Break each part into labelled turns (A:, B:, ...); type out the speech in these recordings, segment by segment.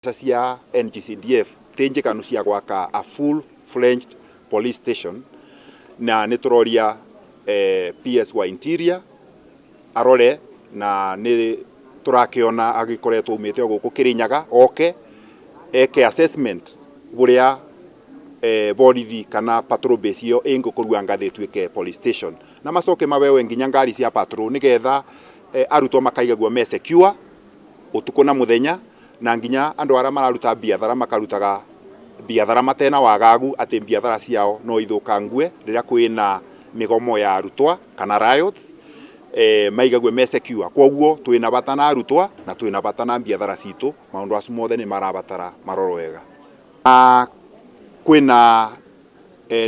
A: cia NGCDF tenjikanu cia gwaka a full-fledged police station na nituroria PS wa interior arore na ni turakiona agikoretwo umite guku Kirinyaga eke assessment buria borithi kana patrol base iyo ingukurua ngathi twike police station na macoke mawewe nginya ngari cia patrol nigetha arutwo makaigagwo me secure utuku na muthenya na nginya andu ara mararuta biathara makarutaga biathara matena wagagu ati biathara ciao no ithukangue riria kwina migomo ya arutwa kana riots maigagwe me secure kwoguo twina batana arutwa na twina batana biathara citu maundu acu mothe ni marabatara maroro wega kwina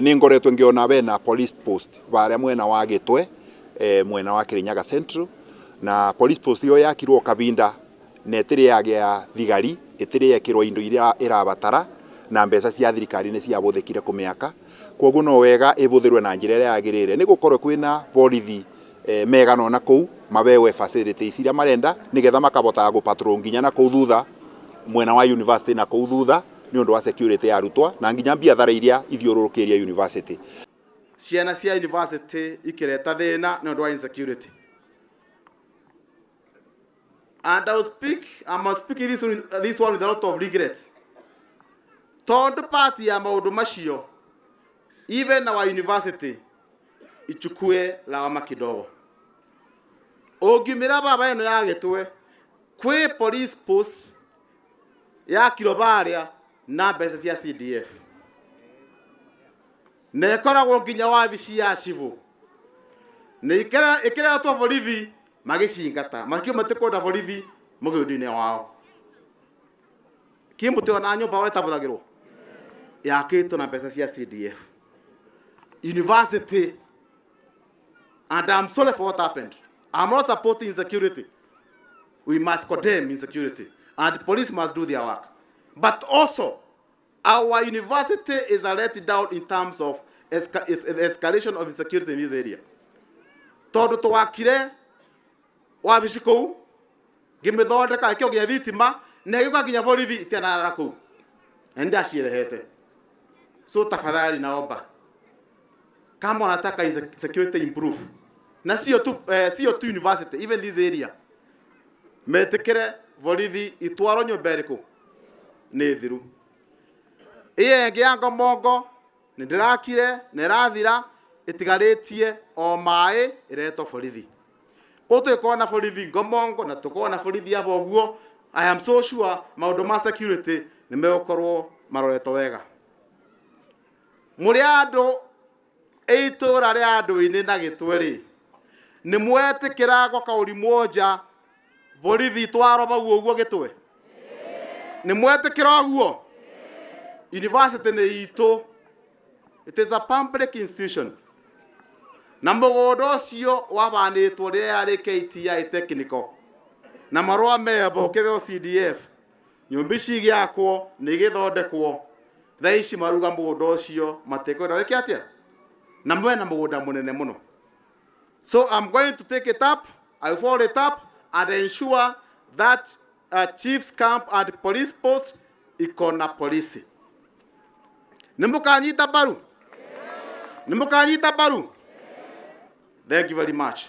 A: ningoretwe ngiona bena police post baria mwena wa Gitwe mwena wa Kirinyaga Central na police post yo yakirwo kabinda netiri yagia thigari itiri yekirwo indo iria irabatara na mbeca cia thirikari ni cia buthikire kumiaka kwoguo no wega ibuthirwe na njira iria yagirire ni gukorwo kwina borithi megano na kou mabewe facilities iria marenda nigetha makabota go patrol nginya na kou thutha mwena wa university na kou thutha ni undu wa security ya arutwa na nginya biathara iria ithiururukiria university
B: ciana cia university ikireta thina ni undu wa insecurity. And I'm speaking this one with a lot of regrets. Third party ya maundu macio, even our university, ichukue lawama kidogo. Ogimira baba eno ya Gitwe, kwe police post ya kilobaria na mbeca cia CDF. Nekoragwo nginya wabici ya civu. Ne ikera to borithi magicingata makio matekwenda borithi mugundine wao kimuteo na nyumba wale tabuthagirwo yakitwo na mbeca cia CDF university. And I'm sorry for what happened. I'm not supporting insecurity. We must condemn insecurity and the police must do their work, but also our university is let down in terms of escalation of insecurity in this area. Todo twakire wabici kou ngimithondeka ikio gia thitima na gikuka nginya borithi itianara kou enda cirehete. So tafadhali naomba kama unataka security improve na sio tu university, even this area metekere borithi itwaro nyomberiko ni thiru iye ngianga mongo ni ndirakire ni rathira itigaritie o mai ireto borithi koto ikona borithi ngomongo na tukona borithi aboguo. I am so sure maundu ma security ni megokorwo maroreto wega. Muri andu eitura ria andu ini na Gitwe ri ni mwetikira go kauri moja borithi twaro baguo guo Gitwe ni mwetikira guo. University ni itu, it is a public institution. Na mugondo ucio wabanitwo ria yari KTI technical na marwa mebo kebe CDF nyumbi cigiakwo ni githondekwo thaici maruga mugondo ucio matekwenda weke atia na mwena mugunda munene muno. So I'm going to take it up, I follow it up and ensure that chief's camp and police post ikona police. Nimukanyita baru. Nimukanyita baru. Thank you very much.